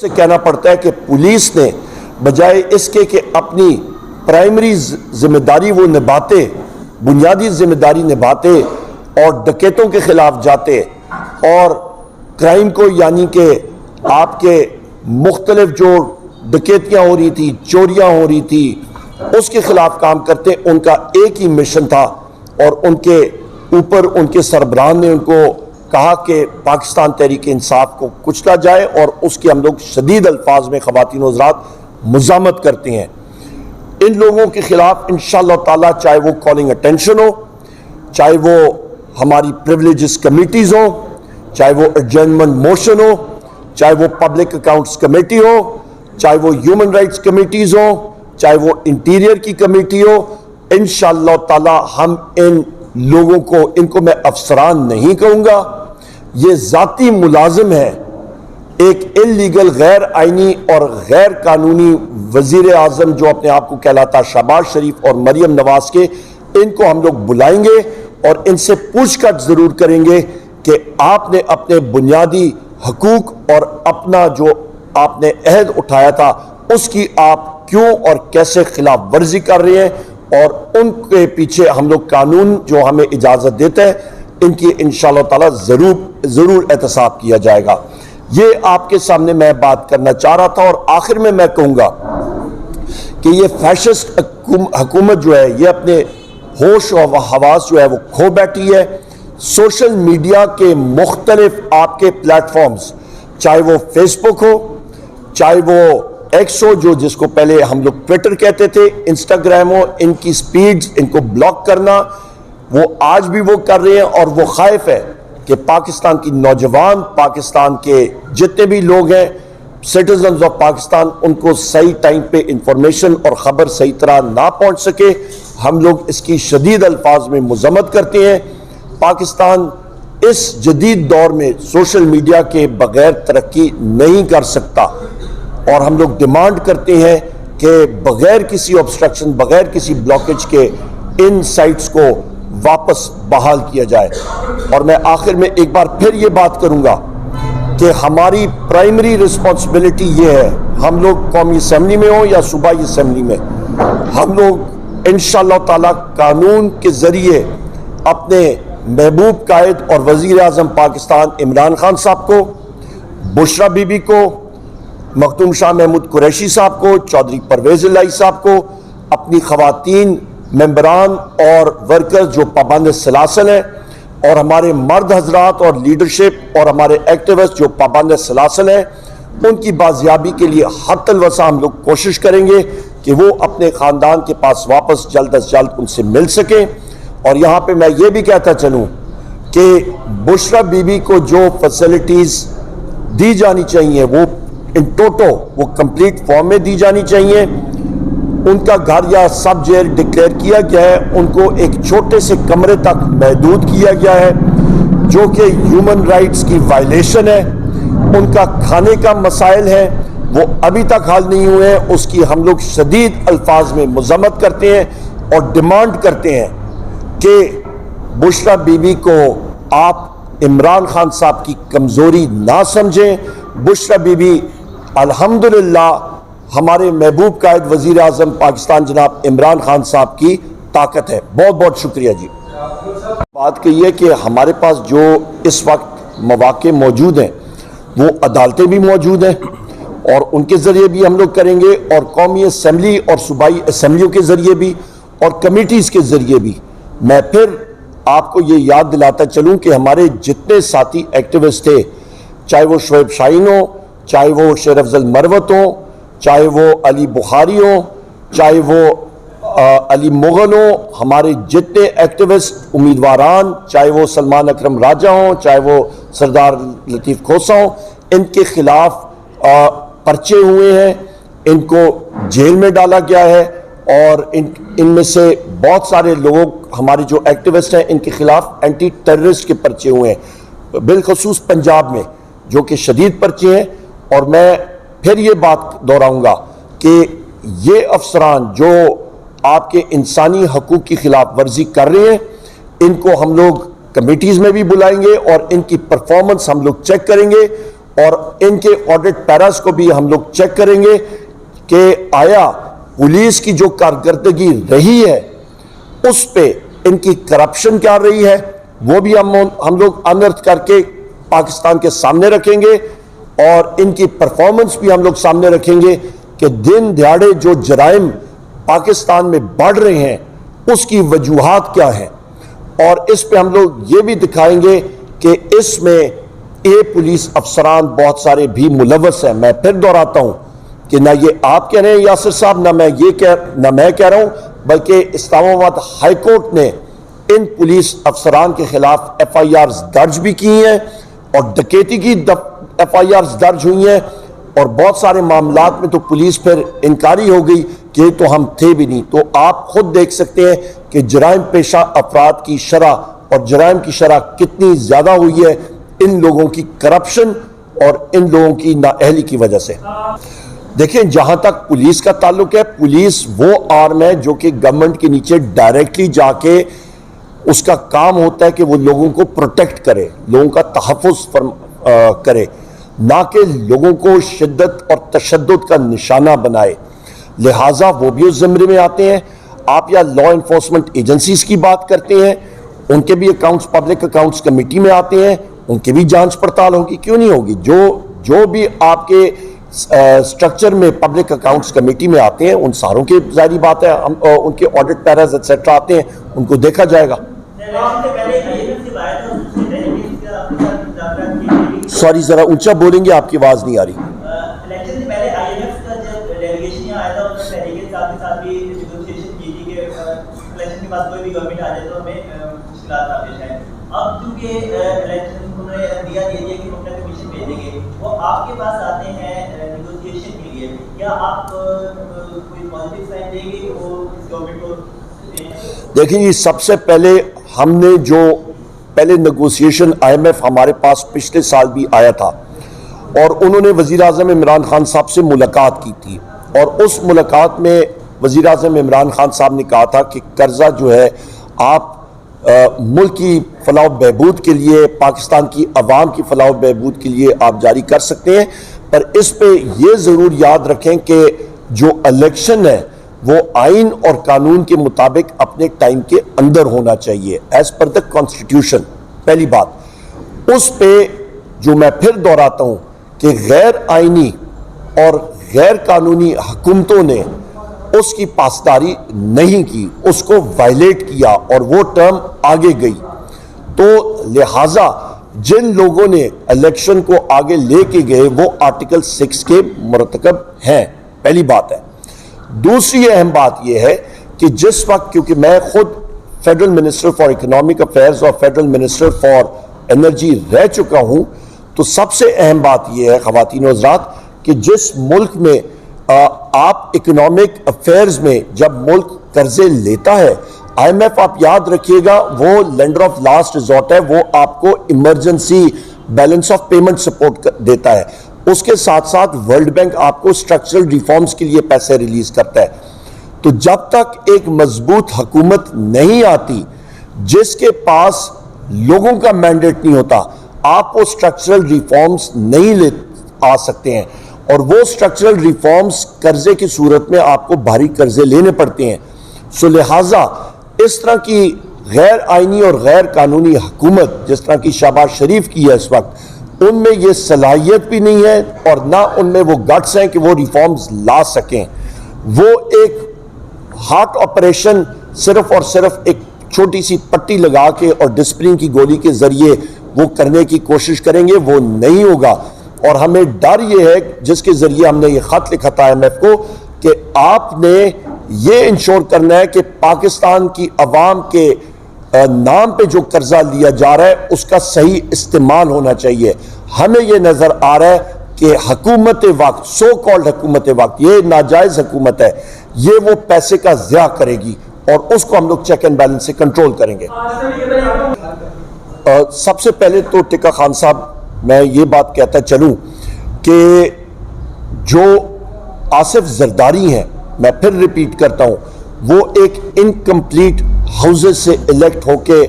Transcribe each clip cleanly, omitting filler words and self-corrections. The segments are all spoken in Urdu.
سے کہنا پڑتا ہے کہ پولیس نے بجائے اس کے کہ اپنی پرائمری ذمہ داری وہ نبھاتے، بنیادی ذمہ داری نبھاتے اور ڈکیتوں کے خلاف جاتے اور کرائم کو، یعنی کہ آپ کے مختلف جو ڈکیتیاں ہو رہی تھی، چوریاں ہو رہی تھی، اس کے خلاف کام کرتے، ان کا ایک ہی مشن تھا اور ان کے اوپر ان کے سربراہ نے ان کو کہا کہ پاکستان تحریک انصاف کو کچلا جائے اور اس کے ہم لوگ شدید الفاظ میں خواتین و حضرات مزاحمت کرتے ہیں۔ ان لوگوں کے خلاف انشاءاللہ تعالیٰ چاہے وہ کالنگ اٹینشن ہو، چاہے وہ ہماری پریولیجز کمیٹیز ہوں، چاہے وہ ایڈجرنمنٹ موشن ہو، چاہے وہ پبلک اکاؤنٹس کمیٹی ہو، چاہے وہ ہیومن رائٹس کمیٹیز ہوں، چاہے وہ انٹیریئر کی کمیٹی ہو، انشاءاللہ تعالیٰ ہم ان لوگوں کو، ان کو میں افسران نہیں کہوں گا، یہ ذاتی ملازم ہے ایک انلیگل، غیر آئینی اور غیر قانونی وزیر اعظم جو اپنے آپ کو کہلاتا شہباز شریف اور مریم نواز کے، ان کو ہم لوگ بلائیں گے اور ان سے پوچھ گچھ ضرور کریں گے کہ آپ نے اپنے بنیادی حقوق اور اپنا جو آپ نے عہد اٹھایا تھا اس کی آپ کیوں اور کیسے خلاف ورزی کر رہے ہیں، اور ان کے پیچھے ہم لوگ قانون جو ہمیں اجازت دیتا ہے ان کی انشاءاللہ تعالی ضرور احتساب کیا جائے گا۔ یہ آپ کے سامنے میں بات کرنا چاہ رہا تھا، اور آخر میں کہوں گا کہ یہ فیشسٹ حکومت جو ہے یہ اپنے ہوش و حواس جو ہے وہ کھو بیٹھی ہے۔ سوشل میڈیا کے مختلف آپ کے پلیٹ فارمز، چاہے وہ فیس بک ہو، چاہے وہ ایکس ہو جو جس کو پہلے ہم لوگ ٹویٹر کہتے تھے، انسٹاگرام ہو، ان کی سپیڈز، ان کو بلاک کرنا وہ آج بھی وہ کر رہے ہیں، اور وہ خائف ہے کہ پاکستان کی نوجوان، پاکستان کے جتنے بھی لوگ ہیں سٹیزنز آف پاکستان، ان کو صحیح ٹائم پہ انفارمیشن اور خبر صحیح طرح نہ پہنچ سکے۔ ہم لوگ اس کی شدید الفاظ میں مذمت کرتے ہیں۔ پاکستان اس جدید دور میں سوشل میڈیا کے بغیر ترقی نہیں کر سکتا، اور ہم لوگ ڈیمانڈ کرتے ہیں کہ بغیر کسی obstruction، بغیر کسی بلاکیج کے ان سائٹس کو واپس بحال کیا جائے۔ اور میں آخر میں ایک بار پھر یہ بات کروں گا کہ ہماری پرائمری رسپانسبلٹی یہ ہے، ہم لوگ قومی اسمبلی میں ہوں یا صوبائی اسمبلی میں، ہم لوگ انشاءاللہ تعالی قانون کے ذریعے اپنے محبوب قائد اور وزیر اعظم پاکستان عمران خان صاحب کو، بشرا بی بی کو، مختوم شاہ محمود قریشی صاحب کو، چودھری پرویز الہی صاحب کو، اپنی خواتین ممبران اور ورکرز جو پابند سلاسل ہیں، اور ہمارے مرد حضرات اور لیڈرشپ اور ہمارے ایکٹیوسٹ جو پابند سلاسل ہیں، ان کی بازیابی کے لیے حتی الوسع ہم لوگ کوشش کریں گے کہ وہ اپنے خاندان کے پاس واپس جلد از جلد ان سے مل سکیں۔ اور یہاں پہ میں یہ بھی کہتا چلوں کہ بشرا بی بی کو جو فیسلٹیز دی جانی چاہیے وہ ان ٹوٹو، وہ کمپلیٹ فارم میں دی جانی چاہیے۔ ان کا گھر یا سب جیل ڈکلیئر کیا گیا ہے، ان کو ایک چھوٹے سے کمرے تک محدود کیا گیا ہے جو کہ ہیومن رائٹس کی وائلیشن ہے۔ ان کا کھانے کا مسائل ہے وہ ابھی تک حل نہیں ہوئے ہیں، اس کی ہم لوگ شدید الفاظ میں مذمت کرتے ہیں اور ڈیمانڈ کرتے ہیں کہ بشرا بی بی کو آپ عمران خان صاحب کی کمزوری نہ سمجھیں۔ بشرا بی بی الحمدللہ ہمارے محبوب قائد وزیر اعظم پاکستان جناب عمران خان صاحب کی طاقت ہے۔ بہت بہت شکریہ جی۔ بات کہی ہے کہ ہمارے پاس جو اس وقت مواقع موجود ہیں وہ عدالتیں بھی موجود ہیں، اور ان کے ذریعے بھی ہم لوگ کریں گے، اور قومی اسمبلی اور صوبائی اسمبلیوں کے ذریعے بھی اور کمیٹیز کے ذریعے بھی۔ میں پھر آپ کو یہ یاد دلاتا چلوں کہ ہمارے جتنے ساتھی ایکٹیوسٹ تھے، چاہے وہ شعیب شاہین ہو، چاہے وہ شیر افضل مروت ہو، چاہے وہ علی بخاری ہو، چاہے وہ علی مغل ہو، ہمارے جتنے ایکٹیوسٹ امیدواران، چاہے وہ سلمان اکرم راجہ ہوں، چاہے وہ سردار لطیف کھوسہ ہوں، ان کے خلاف پرچے ہوئے ہیں، ان کو جیل میں ڈالا گیا ہے، اور ان میں سے بہت سارے لوگ ہمارے جو ایکٹیوسٹ ہیں ان کے خلاف اینٹی ٹیررسٹ کے پرچے ہوئے ہیں، بالخصوص پنجاب میں جو کہ شدید پرچے ہیں۔ اور میں پھر یہ بات دہراؤں گا کہ یہ افسران جو آپ کے انسانی حقوق کی خلاف ورزی کر رہے ہیں، ان کو ہم لوگ کمیٹیز میں بھی بلائیں گے اور ان کی پرفارمنس ہم لوگ چیک کریں گے، اور ان کے آڈٹ پیراز کو بھی ہم لوگ چیک کریں گے کہ آیا پولیس کی جو کارکردگی رہی ہے اس پہ ان کی کرپشن کیا رہی ہے، وہ بھی ہم لوگ انرتھ کر کے پاکستان کے سامنے رکھیں گے، اور ان کی پرفارمنس بھی ہم لوگ سامنے رکھیں گے کہ دن دہاڑے جو جرائم پاکستان میں بڑھ رہے ہیں اس کی وجوہات کیا ہیں، اور اس پہ ہم لوگ یہ بھی دکھائیں گے کہ اس میں پولیس افسران بہت سارے بھی ملوث ہیں۔ میں پھر دہراتا ہوں کہ نہ یہ آپ کہہ رہے ہیں یاسر صاحب، نہ میں کہہ رہا ہوں، بلکہ اسلام آباد ہائی کورٹ نے ان پولیس افسران کے خلاف ایف آئی آرز درج بھی کی ہیں، اور ڈکیتی کی ایف آئی آرز درج ہوئی ہیں، اور بہت سارے معاملات میں تو پولیس پھر انکاری ہو گئی کہ یہ تو ہم تھے بھی نہیں۔ تو آپ خود دیکھ سکتے ہیں کہ جرائم پیشہ افراد کی شرح اور جرائم کی شرح کتنی زیادہ ہوئی ہے ان لوگوں کی کرپشن اور ان لوگوں کی نااہلی کی وجہ سے۔ دیکھیں، جہاں تک پولیس کا تعلق ہے، پولیس وہ آرم ہے جو کہ گورنمنٹ کے نیچے ڈائریکٹلی جا کے اس کا کام ہوتا ہے کہ وہ لوگوں کو پروٹیکٹ کرے، لوگوں کا تحفظ کرے، نہ کہ لوگوں کو شدت اور تشدد کا نشانہ بنائے۔ لہٰذا وہ بھی اس زمرے میں آتے ہیں۔ آپ یا لا انفورسمنٹ ایجنسیز کی بات کرتے ہیں، ان کے بھی اکاؤنٹس پبلک اکاؤنٹس کمیٹی میں آتے ہیں، ان کی بھی جانچ پڑتال ہوگی، کیوں نہیں ہوگی؟ جو بھی آپ کے سٹرکچر میں پبلک اکاؤنٹس کمیٹی میں آتے ہیں ان ساروں کی ظاہری بات ہے ان کے آڈٹ پیراز ایٹسٹرا آتے ہیں، ان کو دیکھا جائے گا۔ سوری ذرا اونچا بولیں گے، آپ کی آواز نہیں آ رہی۔ اب چونکہ انہوں نے دیا کہ وہ اپنا کمیشن بھیجیں گے، وہ آپ کے پاس آتے ہیں نیگوشیشن کے لیے، کیا آپ کوئی پازیٹیو سائن دیں گے کہ وہ اس گورنمنٹ کو؟ دیکھیں جی، سب سے پہلے ہم نے جو پہلے نیگوشیشن آئی ایم ایف ہمارے پاس پچھلے سال بھی آیا تھا، اور انہوں نے وزیر اعظم عمران خان صاحب سے ملاقات کی تھی، اور اس ملاقات میں وزیر اعظم عمران خان صاحب نے کہا تھا کہ قرضہ جو ہے آپ ملک کی فلاح و بہبود کے لیے، پاکستان کی عوام کی فلاح و بہبود کے لیے آپ جاری کر سکتے ہیں، پر اس پہ یہ ضرور یاد رکھیں کہ جو الیکشن ہے وہ آئین اور قانون کے مطابق اپنے ٹائم کے اندر ہونا چاہیے، ایز پر دا کانسٹیٹیوشن۔ پہلی بات، اس پہ جو میں پھر دہراتا ہوں کہ غیر آئینی اور غیر قانونی حکومتوں نے اس کی پاسداری نہیں کی، اس کو وائلیٹ کیا، اور وہ ٹرم آگے گئی۔ تو لہٰذا جن لوگوں نے الیکشن کو آگے لے کے گئے وہ آرٹیکل 6 کے مرتکب ہیں، پہلی بات ہے۔ دوسری اہم بات یہ ہے کہ جس وقت، کیونکہ میں خود federal minister for economic affairs اور فیڈرل منسٹر فار انرجی رہ چکا ہوں، تو سب سے اہم بات یہ ہے خواتین و حضرات کہ جس ملک میں آپ اکنامک افیئرز میں جب ملک قرضے لیتا ہے، آئی ایم ایف آپ یاد رکھیے گا وہ لینڈر آف لاسٹ ریزورٹ ہے، وہ آپ کو emergency balance of payment support دیتا ہے، اس کے ساتھ ساتھ ورلڈ بینک آپ کو اسٹرکچرل ریفارمز کے لیے پیسے ریلیز کرتا ہے۔ تو جب تک ایک مضبوط حکومت نہیں آتی جس کے پاس لوگوں کا مینڈیٹ نہیں ہوتا، آپ وہ اسٹرکچرل ریفارمز نہیں آ سکتے ہیں، اور وہ اسٹرکچرل ریفارمز قرضے کی صورت میں آپ کو بھاری قرضے لینے پڑتے ہیں۔ سو لہٰذا اس طرح کی غیر آئینی اور غیر قانونی حکومت جس طرح کی شہباز شریف کی ہے اس وقت، ان میں یہ صلاحیت بھی نہیں ہے، اور نہ ان میں وہ گٹس ہیں کہ وہ ریفارمز لا سکیں۔ وہ ایک ہارٹ آپریشن صرف اور صرف ایک چھوٹی سی پٹی لگا کے اور ڈسپلن کی گولی کے ذریعے وہ کرنے کی کوشش کریں گے، وہ نہیں ہوگا۔ اور ہمیں ڈر یہ ہے جس کے ذریعے ہم نے یہ خط لکھا تھا آئی ایم ایف کو کہ آپ نے یہ انشور کرنا ہے کہ پاکستان کی عوام کے نام پہ جو قرضہ لیا جا رہا ہے اس کا صحیح استعمال ہونا چاہیے۔ ہمیں یہ نظر آ رہا ہے کہ حکومت وقت، سو کالڈ حکومت وقت، یہ ناجائز حکومت ہے، یہ وہ پیسے کا ضیاع کرے گی، اور اس کو ہم لوگ چیک اینڈ بیلنس سے کنٹرول کریں گے۔ سب سے پہلے تو ٹکا خان صاحب میں یہ بات کہتا چلوں کہ جو آصف زرداری ہیں، میں پھر ریپیٹ کرتا ہوں، وہ ایک انکمپلیٹ ہاؤسز سے الیکٹ ہو کے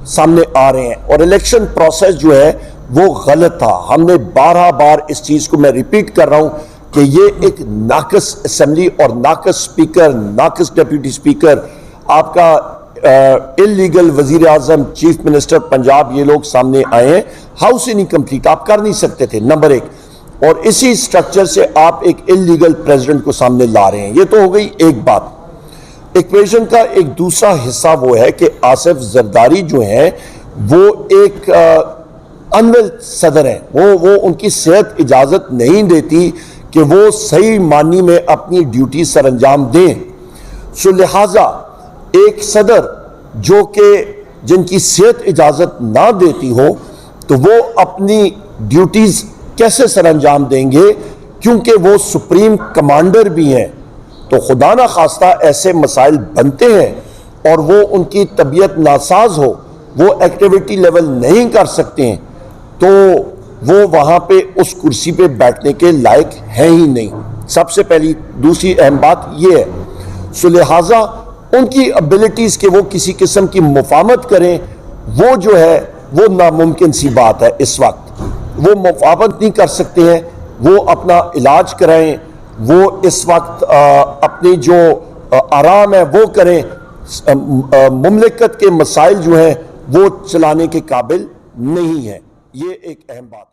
سامنے آ رہے ہیں، اور الیکشن پروسیس جو ہے وہ غلط تھا. ہم نے 12 بار اس چیز کو میں ریپیٹ کر رہا ہوں کہ یہ ایک ناقص اسمبلی اور ناقص سپیکر، ناقص ڈیپیوٹی سپیکر، آپ کا انلیگل وزیر اعظم، چیف منسٹر پنجاب، یہ لوگ سامنے آئے ہیں. ہاؤس انکمپلیٹ آپ کر نہیں سکتے تھے، نمبر ایک. اور اسی سٹرکچر سے آپ ایک انلیگل پریزیڈنٹ کو سامنے لا رہے ہیں. یہ تو ہو گئی ایک بات. ایکویشن کا ایک دوسرا حصہ وہ ہے کہ آصف زرداری جو ہیں وہ ایک انویل صدر ہیں. وہ ان کی صحت اجازت نہیں دیتی کہ وہ صحیح معنی میں اپنی ڈیوٹی سر انجام دیں. سو لہٰذا ایک صدر جو کہ جن کی صحت اجازت نہ دیتی ہو تو وہ اپنی ڈیوٹیز کیسے سر انجام دیں گے، کیونکہ وہ سپریم کمانڈر بھی ہیں. تو خدا نہ خواستہ ایسے مسائل بنتے ہیں اور وہ ان کی طبیعت ناساز ہو، وہ ایکٹیویٹی لیول نہیں کر سکتے ہیں، تو وہ وہاں پہ اس کرسی پہ بیٹھنے کے لائق ہیں ہی نہیں. سب سے پہلی دوسری اہم بات یہ ہے. سو لہٰذا ان کی ابیلٹیز کہ وہ کسی قسم کی مفاہمت کریں، وہ جو ہے وہ ناممکن سی بات ہے. اس وقت وہ مفاہمت نہیں کر سکتے ہیں، وہ اپنا علاج کرائیں، وہ اس وقت اپنی جو آرام ہے وہ کریں. مملکت کے مسائل جو ہیں وہ چلانے کے قابل نہیں ہیں. یہ ایک اہم بات.